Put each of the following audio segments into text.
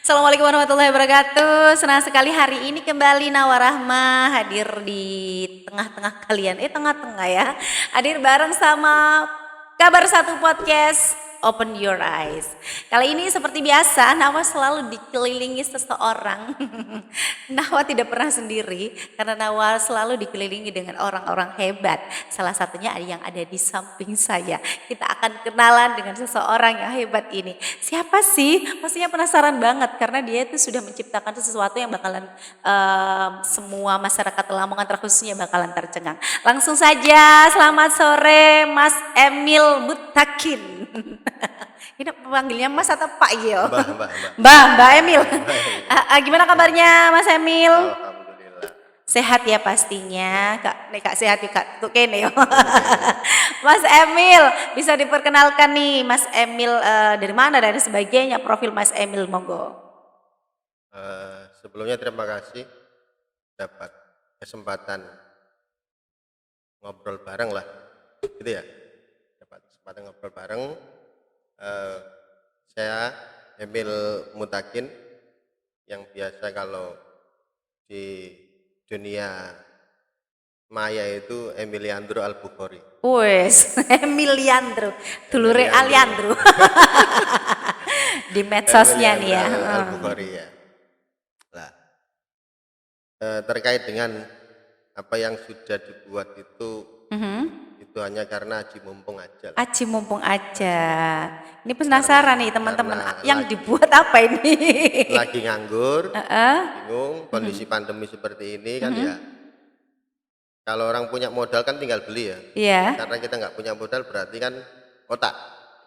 Assalamualaikum warahmatullahi wabarakatuh. Senang sekali hari ini kembali Nawarahma hadir di tengah-tengah kalian. Tengah-tengah ya. Hadir bareng sama Kabar Satu Podcast Open Your Eyes. Kali ini seperti biasa Nawa selalu dikelilingi seseorang. Nawa tidak pernah sendiri karena Nawa selalu dikelilingi dengan orang-orang hebat. Salah satunya yang ada di samping saya. Kita akan kenalan dengan seseorang yang hebat ini. Siapa sih? Pastinya penasaran banget karena dia itu sudah menciptakan sesuatu yang bakalan semua masyarakat Lamongan terkhususnya bakalan tercengang. Langsung saja, selamat sore Mas Emil Mutakin. Ini panggilnya Mas atau Pak Gio? Mbak Emil. Gimana kabarnya Mas Emil? Alhamdulillah. Sehat ya pastinya. Kak sehat ya Kak. Tuh kene yo. Mas Emil, bisa diperkenalkan nih Mas Emil dari mana dan sebagainya, profil Mas Emil monggo. Sebelumnya terima kasih dapat kesempatan ngobrol bareng lah, gitu ya. Dapat kesempatan ngobrol bareng. Saya Emil Mutakin yang biasa kalau di dunia maya itu Emiliandro Al-Bukhari. Wes, Emiliandro, dulure Aliandro. Di medsosnya nih ya. Al-Bukhari ya. Nah, terkait dengan apa yang sudah dibuat itu hanya karena aji mumpung aja. Aji mumpung aja. Ini penasaran nih teman-teman yang lagi, dibuat apa ini? Lagi nganggur, bingung, kondisi pandemi seperti ini kan ya. Kalau orang punya modal kan tinggal beli ya. Iya. Karena kita nggak punya modal berarti kan otak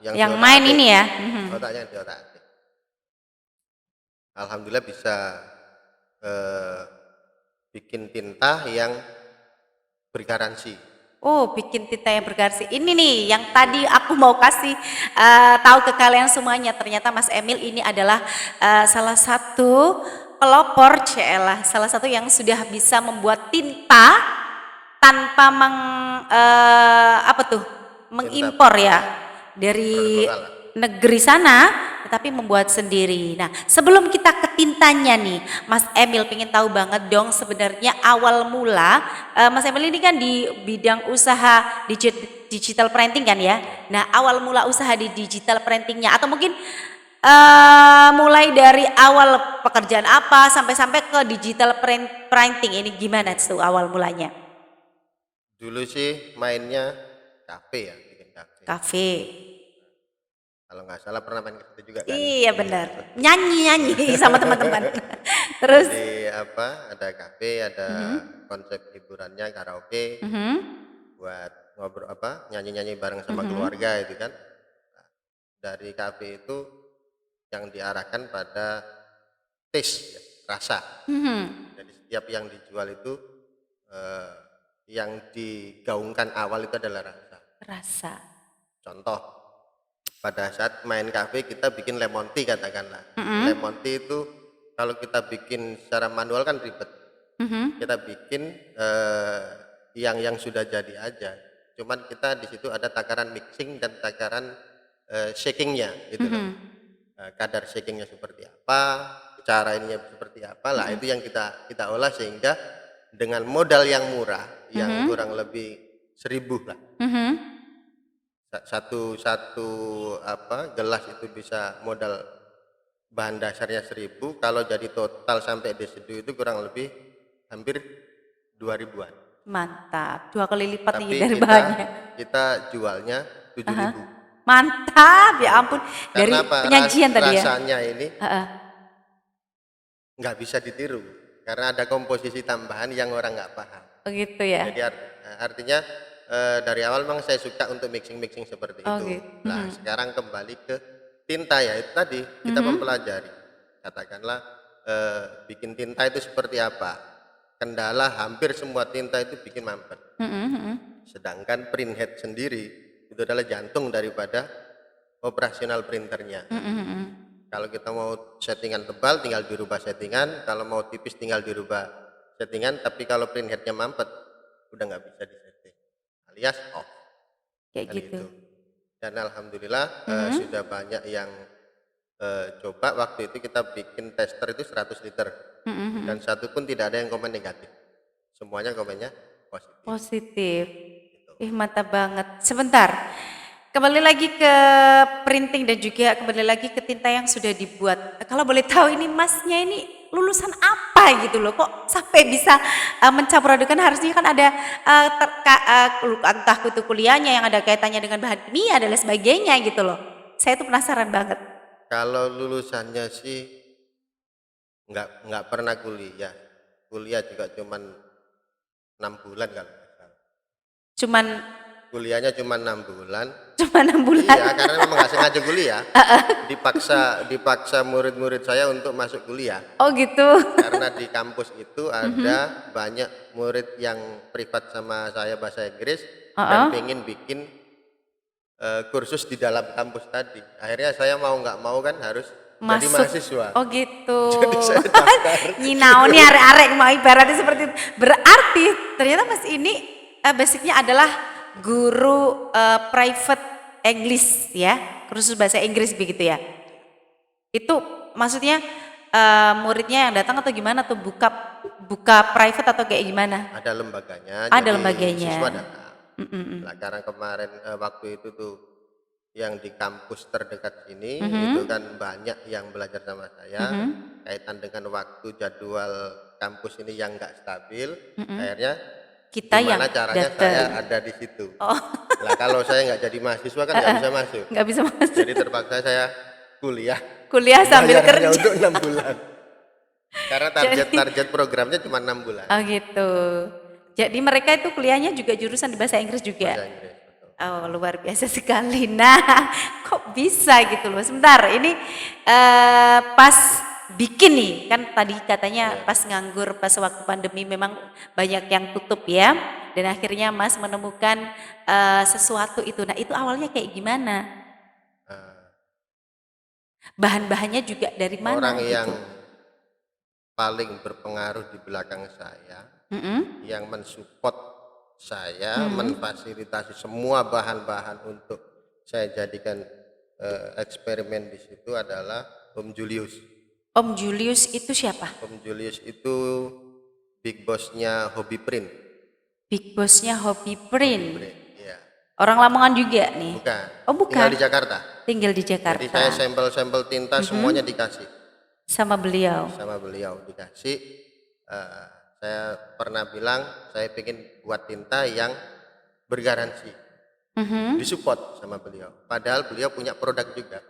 yang main ini ya. Otaknya di otak. Alhamdulillah bisa bikin tinta yang bergaransi. Oh, bikin tinta yang bergaransi. Ini nih yang tadi aku mau kasih tahu ke kalian semuanya. Ternyata Mas Emil ini adalah salah satu pelopor CL, salah satu yang sudah bisa membuat tinta tanpa mengimpor ya dari negeri sana, tetapi membuat sendiri. Nah, sebelum kita ke tintanya nih, Mas Emil pengen tahu banget dong sebenarnya awal mula Mas Emil ini kan di bidang usaha digital printing kan ya. Nah, awal mula usaha di digital printingnya atau mungkin mulai dari awal pekerjaan apa sampai ke digital printing ini gimana tuh awal mulanya? Dulu sih mainnya kafe ya, bikin kafe. Kafe. Kalau nggak salah pernah main ke situ juga kan? Iya benar. Nyanyi sama teman-teman. Terus? Jadi ada kafe, ada konsep hiburannya karaoke, buat ngobrol nyanyi-nyanyi bareng sama keluarga itu kan. Nah, dari kafe itu yang diarahkan pada taste, ya, rasa. Jadi setiap yang dijual itu yang digaungkan awal itu adalah rasa. Rasa. Contoh, pada saat main kafe kita bikin lemon tea katakanlah. Lemon tea itu kalau kita bikin secara manual kan ribet. Kita bikin yang sudah jadi aja. Cuman kita di situ ada takaran mixing dan takaran shakingnya gitu loh. Kadar shakingnya seperti apa, cara ininya seperti apa lah, itu yang kita olah sehingga dengan modal yang murah, yang kurang lebih 1.000 lah. Satu gelas itu bisa modal bahan dasarnya 1.000, kalau jadi total sampai desedu itu kurang lebih hampir 2.000-an. Mantap, 2 kali lipat nih dari kita, bahannya. Kita jualnya 7.000. Mantap, ya ampun. Dari Karena penyajian tadi ya. Rasanya ini nggak bisa ditiru karena ada komposisi tambahan yang orang nggak paham. Begitu ya. Jadi artinya dari awal memang saya suka untuk mixing seperti itu. Gitu. Nah, sekarang kembali ke tinta ya, itu tadi kita mempelajari. Katakanlah bikin tinta itu seperti apa. Kendala hampir semua tinta itu bikin mampet. Sedangkan printhead sendiri itu adalah jantung daripada operasional printernya. Kalau kita mau settingan tebal tinggal dirubah settingan, kalau mau tipis tinggal dirubah settingan, tapi kalau printheadnya mampet udah nggak bisa disetting, alias off. Kayak gitu. Dan alhamdulillah sudah banyak yang coba waktu itu kita bikin tester itu 100 liter dan satu pun tidak ada yang komen negatif. Semuanya komennya positif. Positif. Gitu. Ih, mantap banget. Sebentar. Kembali lagi ke printing dan juga kembali lagi ke tinta yang sudah dibuat. Kalau boleh tahu ini masnya ini lulusan apa gitu loh? Kok sampai bisa mencampur adukan, harusnya kan ada entah itu kuliahnya yang ada kaitannya dengan bahan kimia dan lain sebagainya gitu loh. Saya tuh penasaran banget. Kalau lulusannya sih nggak pernah kuliah. Kuliah juga cuman 6 bulan kalau nggak salah. Cuman Kuliahnya cuma 6 bulan. cuma 6 bulan. Iya, karena memang nggak sengaja kuliah. Dipaksa murid-murid saya untuk masuk kuliah. Oh gitu. Karena di kampus itu ada banyak murid yang privat sama saya bahasa Inggris dan pengen bikin kursus di dalam kampus tadi. Akhirnya saya mau nggak mau kan harus jadi Masuk. mahasiswa. Oh gitu. Jadi saya daftar. Nyinau nih arek-arek mau ibaratnya seperti itu. Berarti ternyata Mas ini basicnya adalah guru private English ya, kursus bahasa Inggris begitu ya. Itu maksudnya muridnya yang datang atau gimana tuh, buka private atau kayak gimana? Ada lembaganya. Ada jadi lembaganya. siswa datang. Nah, karena kemarin waktu itu tuh yang di kampus terdekat sini itu kan banyak yang belajar sama saya kaitan dengan waktu jadwal kampus ini yang nggak stabil. Akhirnya Kita yang gimana caranya datang. saya ada di situ. Lah kalau saya nggak jadi mahasiswa kan nggak bisa masuk. Nggak bisa masuk. Jadi terpaksa saya kuliah. Kuliah sambil Bayarnya kerja. untuk 6 bulan. Karena target programnya cuma 6 bulan. Oh gitu. Jadi mereka itu kuliahnya juga jurusan di bahasa Inggris juga. Bahasa Inggris. Betul. Oh luar biasa sekali. Nah kok bisa gitu loh. Sebentar ini pas bikin nih kan tadi katanya pas nganggur pas waktu pandemi memang banyak yang tutup ya. Dan akhirnya Mas menemukan sesuatu itu. Nah itu awalnya kayak gimana? Bahan-bahannya juga dari mana Orang yang gitu? paling berpengaruh di belakang saya, Mm-mm. yang mensupport saya, memfasilitasi semua bahan-bahan untuk saya jadikan eksperimen di situ adalah Om Julius. Om Julius itu siapa? Om Julius itu big bossnya Hobby Print. Big bossnya Hobi Print. Iya. Orang Lamongan juga nih. Bukan. Oh bukan. Tinggal di Jakarta. Tinggal di Jakarta. Jadi saya sampel-sampel tinta semuanya dikasih Sama beliau. sama beliau dikasih. Saya pernah bilang saya ingin buat tinta yang bergaransi, disupport sama beliau. Padahal beliau punya produk juga.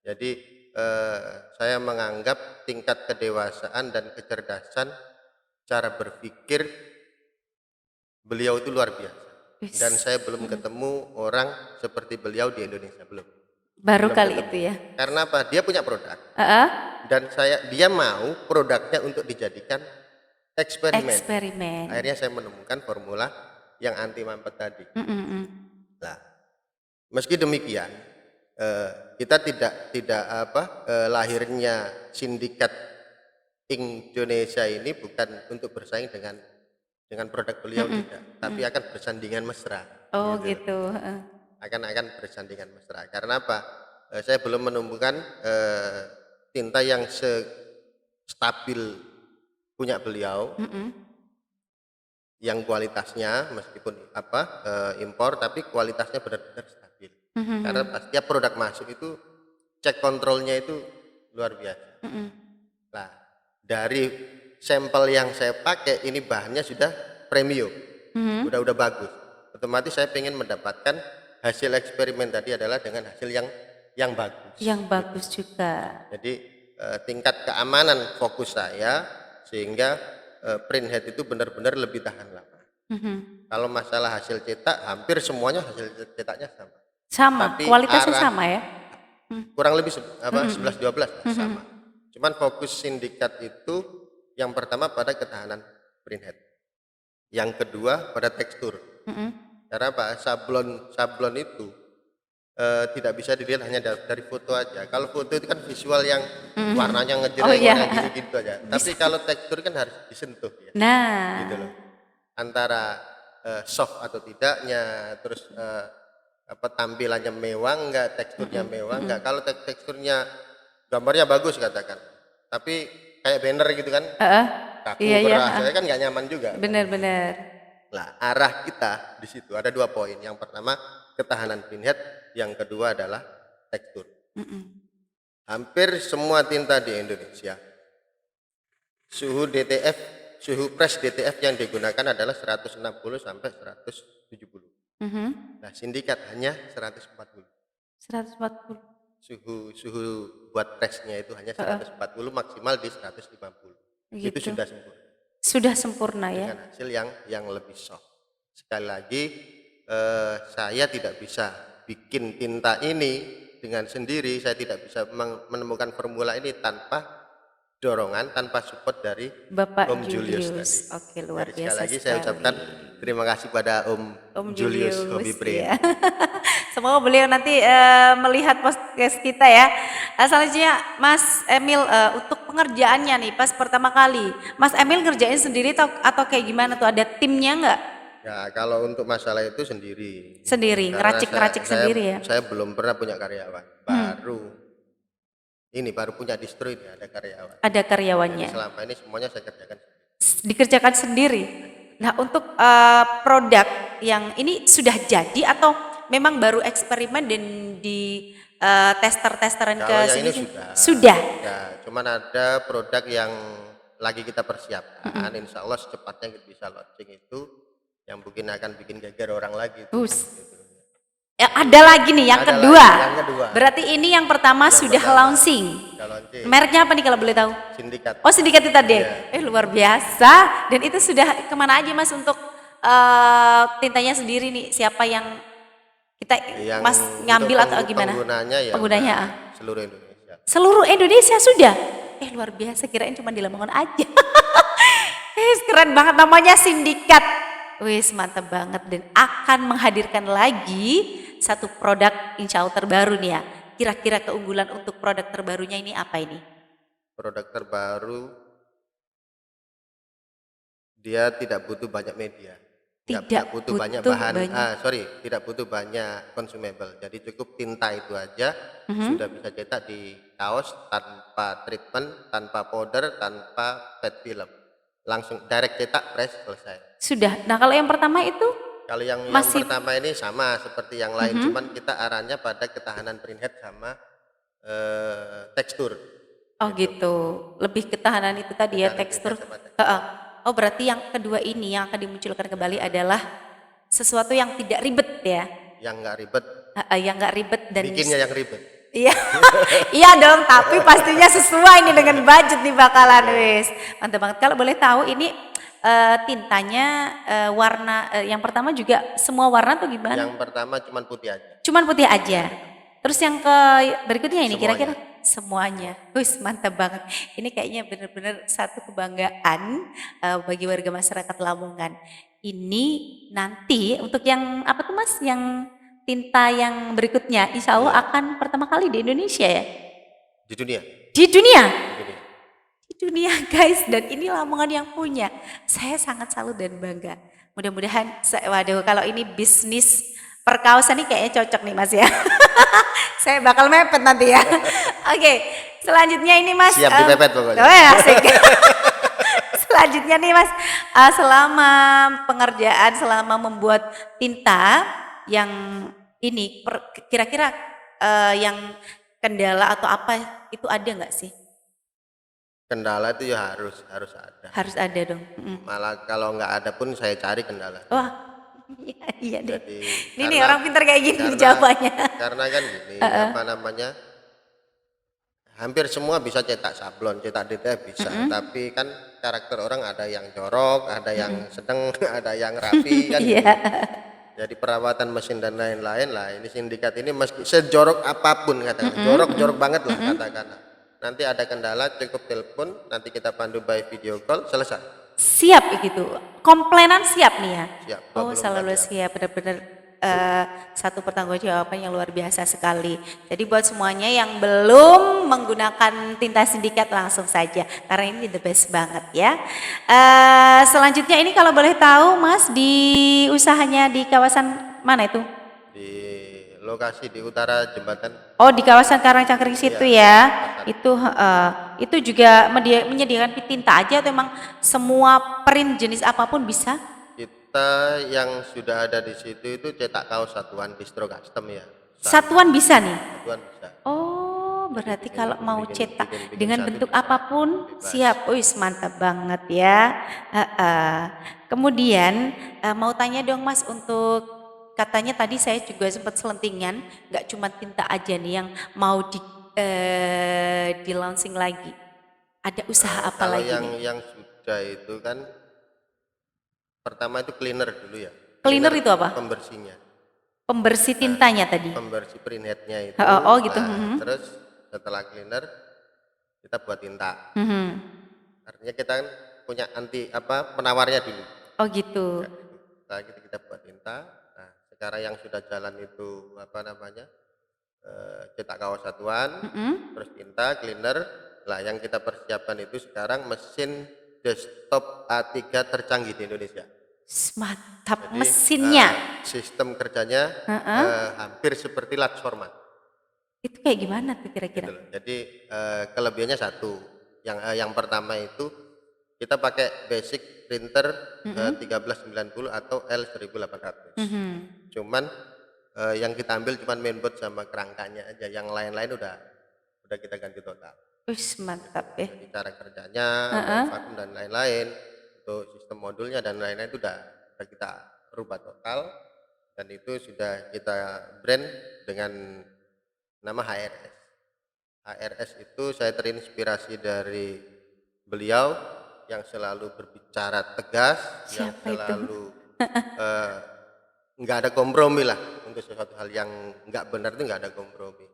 Jadi saya menganggap tingkat kedewasaan dan kecerdasan cara berpikir beliau itu luar biasa. Wis. Dan saya belum ketemu orang seperti beliau di Indonesia, belum. Baru Belum kali ketemu. itu ya. Karena apa? Dia punya produk Heeh. dan dia mau produknya untuk dijadikan eksperimen. Eksperimen. Akhirnya saya menemukan formula yang anti mampet tadi. Mm-mm. Nah, meski demikian kita tidak lahirnya sindikat Indonesia ini bukan untuk bersaing dengan produk beliau tidak, tapi akan bersandingan mesra. Oh gitu. Heeh. Akan bersandingan mesra. Karena apa? Saya belum menemukan tinta yang stabil punya beliau, yang kualitasnya meskipun impor, tapi kualitasnya benar-benar stabil. Karena setiap produk masuk itu cek kontrolnya itu luar biasa. Nah, dari sampel yang saya pakai ini bahannya sudah premium, udah bagus. Otomatis saya ingin mendapatkan hasil eksperimen tadi adalah dengan hasil yang bagus. Yang bagus juga. Jadi tingkat keamanan fokus saya sehingga printhead itu benar-benar lebih tahan lama. Kalau masalah hasil cetak, hampir semuanya hasil cetaknya sama. Sama, Tapi kualitasnya sama ya? kurang lebih 11-12 sama. Cuman fokus sindikat itu yang pertama pada ketahanan printhead. Yang kedua pada tekstur. Karena apa? Sablon itu tidak bisa dilihat hanya dari foto aja. Kalau foto itu kan visual yang warnanya ngejreng, warna gitu aja. Tapi kalau tekstur kan harus disentuh ya. Nah, Gitu loh. Antara soft atau tidaknya, terus tampilannya mewah enggak, teksturnya mewah enggak. Kalau teksturnya gambarnya bagus katakan, tapi kayak banner gitu kan, Heeh. kaku Iya, iya. keras, saya kan nggak nyaman juga. Benar-benar. Nah, arah kita di situ ada 2 poin. Yang pertama ketahanan printhead, yang kedua adalah tekstur. Hampir semua tinta di Indonesia, suhu DTF, suhu press DTF yang digunakan adalah 160 sampai 170. Nah, sindikat hanya 140. 140. Suhu buat pressnya itu hanya 140, maksimal di 150. Itu Gitu. sudah sempurna. Sudah sempurna ya. Dengan hasil yang lebih soft. Sekali lagi, saya tidak bisa bikin tinta ini dengan sendiri. Saya tidak bisa menemukan formula ini tanpa dorongan, tanpa support dari Bapak Om Julius tadi. Oke, luar Jadi biasa sekali lagi saya ucapkan terima kasih pada Om Julius Hobi Brain. ya. Semoga beliau nanti melihat podcast kita ya. Selanjutnya Mas Emil, untuk pengerjaannya nih pas pertama kali, Mas Emil ngerjain sendiri atau kayak gimana tuh? Ada timnya nggak? Ya, kalau untuk masalah itu sendiri. Sendiri, Karena ngeracik-ngeracik sendiri ya. Saya belum pernah punya karyawan. Baru punya distro ini ada karyawan. Ada karyawannya. Jadi selama ini semuanya saya kerjakan. Dikerjakan sendiri. Nah, untuk produk yang ini sudah jadi atau memang baru eksperimen dan di tester-testeran ke Kalau yang sini? ini Sudah. Ya, cuman ada produk yang lagi kita persiapkan. Insya Allah secepatnya kita bisa launching itu, yang mungkin akan bikin geger orang lagi. Ya, ada lagi nih yang Ada kedua. lagi, yang kedua. Berarti ini yang pertama sudah launching. Sudah launching. Mereknya apa nih kalau boleh tahu? Sindikat. Oh, sindikat itu tadi. Iya. Luar biasa. Dan itu sudah kemana aja Mas untuk tintanya sendiri nih? Siapa yang kita Mas ngambil atau gimana? Penggunanya ya. Penggunanya Seluruh Indonesia. seluruh Indonesia sudah. Luar biasa, kirain cuma di Lamongan aja. Keren banget, namanya Sindikat. Wis, mantap banget, dan akan menghadirkan lagi satu produk insya Allah terbaru nih ya. Kira-kira keunggulan untuk produk terbarunya ini apa ini? Produk terbaru, dia tidak butuh banyak media. Tidak butuh banyak bahan, tidak butuh banyak consumable. Jadi cukup tinta itu aja sudah bisa cetak di kaos tanpa treatment, tanpa powder, tanpa pet film. Langsung direct cetak, press, selesai. Sudah. Nah, kalau yang pertama itu? Kalau yang pertama ini sama seperti yang lain, cuman kita arahnya pada ketahanan printhead sama tekstur. Oh gitu. Lebih ketahanan itu tadi ya, tekstur. Oh, berarti yang kedua ini yang akan dimunculkan kembali adalah sesuatu yang tidak ribet ya? Yang nggak ribet. Yang nggak ribet dan bikinnya yang ribet. Iya, iya dong. Tapi pastinya sesuai nih dengan budget nih bakalan wis. Mantap banget. Kalau boleh tahu ini tintanya warna yang pertama juga semua warna tuh gimana? Yang pertama cuman putih aja. Cuman putih aja. Terus yang berikutnya ini kira-kira semuanya. Wis, mantap banget. Ini kayaknya benar-benar satu kebanggaan bagi warga masyarakat Lamongan. Ini nanti untuk yang apa tuh Mas? Yang tinta yang berikutnya insya Allah akan pertama kali di Indonesia ya? Di dunia. Di dunia? Di dunia. Di dunia guys, dan ini Lamongan yang punya. Saya sangat salut dan bangga. Mudah-mudahan, waduh kalau ini bisnis perkaosan ini kayaknya cocok nih Mas ya. Saya bakal mepet nanti ya. Oke, selanjutnya ini Mas. Siap dipepet pokoknya. Asik. Selanjutnya nih Mas, selama pengerjaan, selama membuat tinta yang ini, kira-kira yang kendala atau apa itu ada nggak sih? Kendala itu ya harus ada. Harus ada dong. Malah kalau nggak ada pun saya cari kendala. Wah, iya deh. Jadi, ini nih orang pintar kayak gini jawabannya. Karena kan gini, apa namanya? Hampir semua bisa cetak sablon, cetak DTF bisa, tapi kan karakter orang ada yang jorok, ada yang sedang, ada yang rapi kan. Iya. Jadi perawatan mesin dan lain-lain lah. Ini sindikat ini meski sejorok apapun katakan, jorok banget lah katakan. Nanti ada kendala cukup telepon, nanti kita pandu by video call, selesai. Siap gitu, komplainan siap nih ya. Siap. Oh, selalu siap, benar-benar satu pertanggungjawaban yang luar biasa sekali. Jadi buat semuanya yang belum menggunakan tinta sindikat langsung saja, karena ini the best banget ya. Selanjutnya ini kalau boleh tahu Mas, di usahanya di kawasan mana itu? Di lokasi di utara jembatan. Oh, di kawasan Karangcakri situ Iya, ya. Itu juga menyediakan tinta aja atau emang semua print jenis apapun bisa? Kita yang sudah ada di situ itu cetak kaos satuan distro custom ya. Satuan bisa nih. Satuan bisa. Oh, Jadi berarti bikin kalau mau bikin cetak bikin bikin dengan satu bentuk bisa apapun bebas. siap. Wis, mantap banget ya. Heeh. Kemudian mau tanya dong Mas, untuk katanya tadi saya juga sempat selentingan, nggak cuma tinta aja nih yang mau di launching lagi. Ada usaha apa Kalau lagi nih? yang sudah itu kan pertama itu cleaner dulu ya. Cleaner itu apa? Pembersihnya. Pembersih tintanya tadi. Pembersih printheadnya itu. Oh gitu. Nah, terus setelah cleaner kita buat tinta. Mhm. Artinya kita kan punya penawarnya dulu. Oh gitu. Setelah itu kita buat tinta. Nah, sekarang yang sudah jalan itu cetak kaos satuan, terus tinta, cleaner. Lah yang kita persiapkan itu sekarang mesin desktop A3 tercanggih di Indonesia. Mantap. Jadi, Mesinnya. sistem kerjanya hampir seperti large format. Itu kayak gimana tuh kira-kira? Gitu loh. Jadi kelebihannya satu. Yang pertama itu kita pakai basic printer 1390 atau L1800. Cuman yang kita ambil cuman mainboard sama kerangkanya aja. Yang lain-lain udah kita ganti total. Wis, mantap ya. Jadi cara kerjanya, vakum dan lain-lain, untuk sistem modulnya dan lain-lain itu udah kita rubah total, dan itu sudah kita brand dengan nama HRS. HRS itu saya terinspirasi dari beliau yang selalu berbicara tegas, yang Siapa itu? selalu nggak ada kompromi lah untuk sesuatu hal yang nggak benar itu nggak ada kompromi.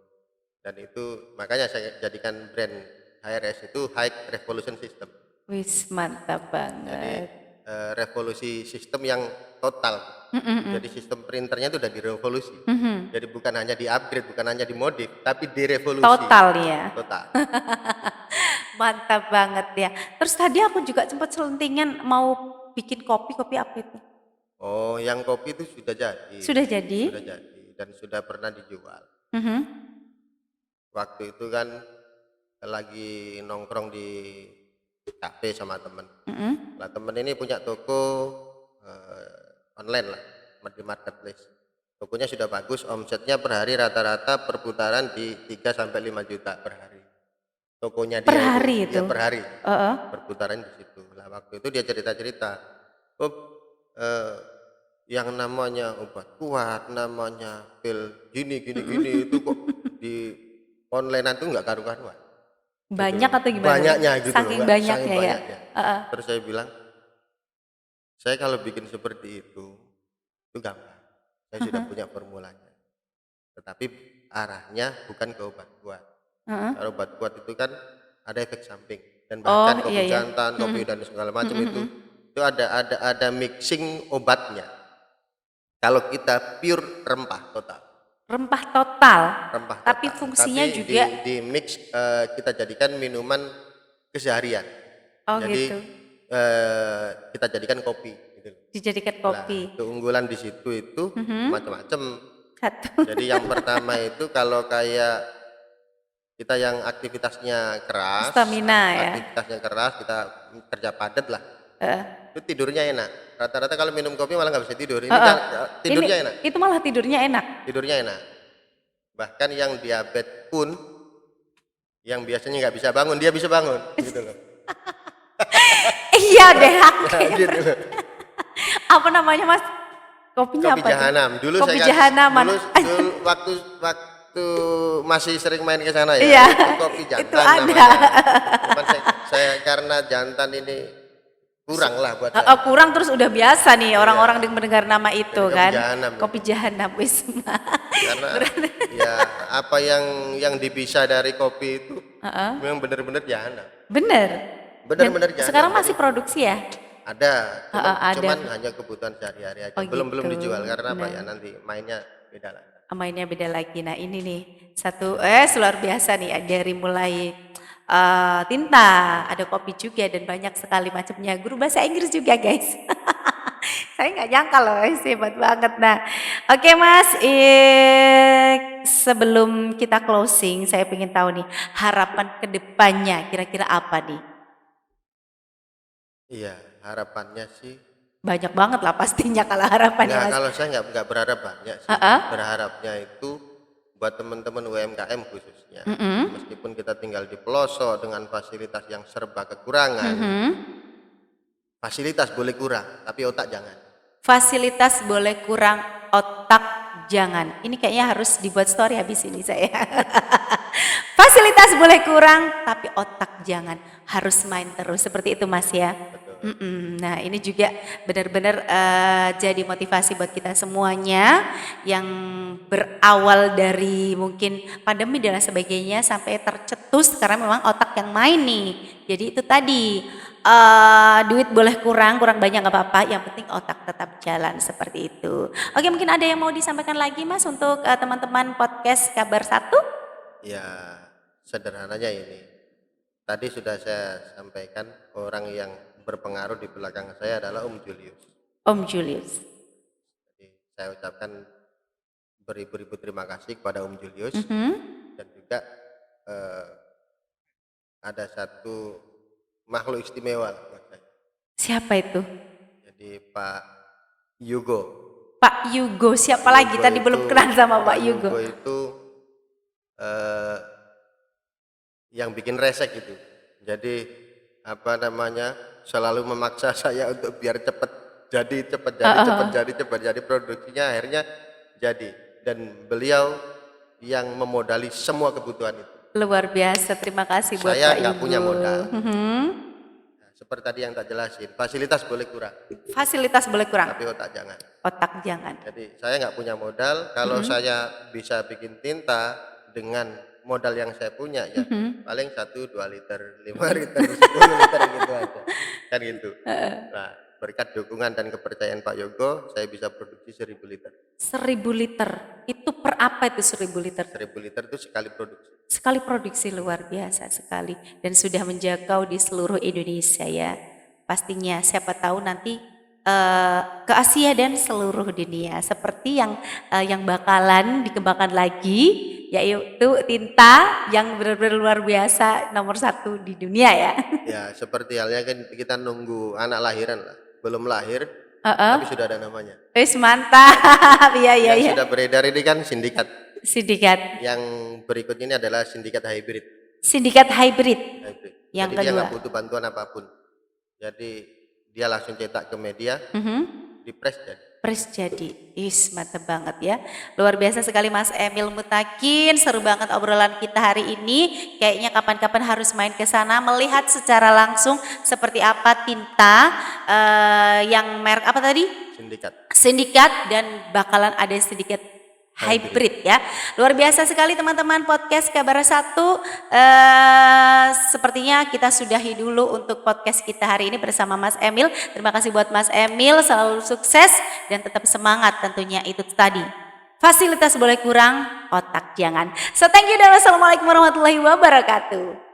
Dan itu makanya saya jadikan brand HRS itu High Revolution System. Wis, mantap banget. Revolusi sistem yang total. Jadi sistem printernya itu udah direvolusi. Jadi bukan hanya di-upgrade, bukan hanya dimodif, tapi direvolusi. Total ya. Total. Mantap banget ya. Terus tadi aku juga sempat selentingan mau bikin kopi apa itu? Oh, yang kopi itu sudah jadi. Sudah jadi? Sudah jadi dan sudah pernah dijual. Mhm. Waktu itu kan lagi nongkrong di kafe sama temen. Lah temen ini punya toko online lah, di marketplace. Tokonya sudah bagus, omsetnya per hari rata-rata perputaran di 3 sampai 5 juta per hari. Tokonya dia Per hari itu, itu? ya per hari. Heeh. Perputaran di situ. Lah waktu itu dia cerita-cerita, "Bob, yang namanya obat kuat, namanya pil gini itu kok di online itu nggak karu-karuan." Banyak atau gimana? Banyaknya gitu loh, Saking Mbak, banyaknya saking ya. banyaknya. Heeh. Terus saya bilang, saya kalau bikin seperti itu gampang. Saya sudah punya formulanya. Tetapi arahnya bukan ke obat kuat. Kalau obat kuat itu kan ada efek samping, dan bahkan kopi iya, iya. jantan, kopi dan segala macam itu ada mixing obatnya. Kalau kita pure rempah total. Rempah total. Rempah Tapi total. fungsinya Tapi juga di mix kita jadikan minuman keseharian. oh Jadi gitu. kita jadikan kopi gitu. Dijadikan Nah, kopi. keunggulan di situ itu macam-macam. Satu. Jadi yang pertama itu kalau kayak kita yang aktivitasnya keras, aktivitasnya keras, kita kerja padat lah, itu tidurnya enak. Rata-rata kalau minum kopi malah nggak bisa tidur. Ini kan tidurnya enak. Itu malah tidurnya enak. Tidurnya enak. Bahkan yang diabetes pun, yang biasanya nggak bisa bangun, dia bisa bangun, gitu loh. Iya deh. Gitu loh. Apa namanya Mas? Kopinya Kopi apa? Jahanam. Dulu Kopi saya Jahanaman. dulu waktu masih sering main ke sana ya. Iya, Itu kopi jantan itu ada. namanya. Cuman saya karena jantan ini kurang lah buat saya. Kurang, terus udah biasa nih orang-orang mendengar nama itu Jadi kan. Kopi Jahanam. Kopi Jahanam wis. Karena ya apa yang dipisah dari kopi itu memang benar-benar jahanam. Bener. Benar-benar jahanam. Sekarang masih produksi ya? Ada, ada. cuman hanya kebutuhan sehari-hari aja. Oh, belum gitu. dijual karena apa ya, nanti mainnya beda lah. Mainnya beda lagi. Nah ini nih satu luar biasa nih, dari mulai tinta, ada kopi juga dan banyak sekali macamnya. Guru bahasa Inggris juga guys. Saya nggak nyangka loh, hebat banget. Nah, oke Mas, sebelum kita closing, saya pengen tahu nih harapan kedepannya kira-kira apa nih? Iya, harapannya sih Banyak banget lah pastinya kalau harapannya enggak, Mas. kalau saya enggak berharap banyak sih. Heeh. Berharapnya itu buat teman-teman UMKM khususnya. Mm-mm. Meskipun kita tinggal di pelosok dengan fasilitas yang serba kekurangan, Mhm. fasilitas boleh kurang, tapi otak jangan. Fasilitas boleh kurang, otak jangan. Ini kayaknya harus dibuat story habis ini saya. Fasilitas boleh kurang, tapi otak jangan. Harus main terus seperti itu Mas ya. Betul. Nah ini juga benar-benar jadi motivasi buat kita semuanya yang berawal dari mungkin pandemi dan lain sebagainya sampai tercetus karena memang otak yang main nih. Jadi itu tadi duit boleh kurang banyak nggak apa-apa. Yang penting otak tetap jalan seperti itu. Oke mungkin ada yang mau disampaikan lagi Mas untuk teman-teman podcast Kabar Satu? Ya, sederhananya ini. Tadi sudah saya sampaikan orang yang berpengaruh di belakang saya adalah Om Julius. Om Julius. Jadi saya ucapkan beribu-ribu terima kasih kepada Om Julius Mhm. dan juga eh, ada satu makhluk istimewa buat saya. Siapa itu? Jadi Pak Yugo. Pak Yugo. Siapa lagi? Yugo Tadi belum itu- kenal sama Pak Yugo Yugo. itu eh, yang bikin resek gitu. Jadi apa namanya selalu memaksa saya untuk biar cepet jadi produksinya akhirnya jadi dan beliau yang memodali semua kebutuhan itu. Luar biasa. Terima kasih buat Saya Pak nggak Yugo. punya modal. Mhm. Nah, seperti tadi yang tak jelasin, fasilitas boleh kurang, Fasilitas boleh kurang, tapi otak jangan. otak jangan. Jadi saya nggak punya modal. Kalau saya bisa bikin tinta dengan modal yang saya punya ya paling 1-2 liter, 5 liter, 10 liter gitu aja. Kan gitu. Nah, berkat dukungan dan kepercayaan Pak Yogo, saya bisa produksi 1000 liter. 1000 liter. Itu per apa itu 1000 liter? 1000 liter itu sekali produksi. Sekali produksi luar biasa sekali dan sudah menjangkau di seluruh Indonesia ya. Pastinya siapa tahu nanti ke Asia dan seluruh dunia seperti yang bakalan dikembangkan lagi yaitu tinta yang benar-benar luar biasa nomor 1 di dunia ya. Ya, seperti halnya kan kita nunggu anak lahiran lah. Belum lahir, Heeh. tapi sudah ada namanya. Wis mantap. Iya iya Yang iya. sudah beredar ini kan sindikat. Sindikat. Yang berikut ini adalah sindikat hybrid. Sindikat hybrid. Hybrid. Yang Jadi dia kedua. nggak butuh bantuan apapun. Jadi dia langsung cetak ke media, di press jadi. Pres jadi. Mantap banget ya. Luar biasa sekali Mas Emil Mutakin. Seru banget obrolan kita hari ini. Kayaknya kapan-kapan harus main ke sana melihat secara langsung seperti apa tinta yang merek apa tadi? Sindikat. Sindikat dan bakalan ada sedikit hybrid ya. Luar biasa sekali teman-teman podcast Kabar Satu. Sepertinya kita sudahi dulu untuk podcast kita hari ini bersama Mas Emil. Terima kasih buat Mas Emil, selalu sukses dan tetap semangat tentunya itu tadi. Fasilitas boleh kurang, otak jangan. So thank you dan wassalamualaikum warahmatullahi wabarakatuh.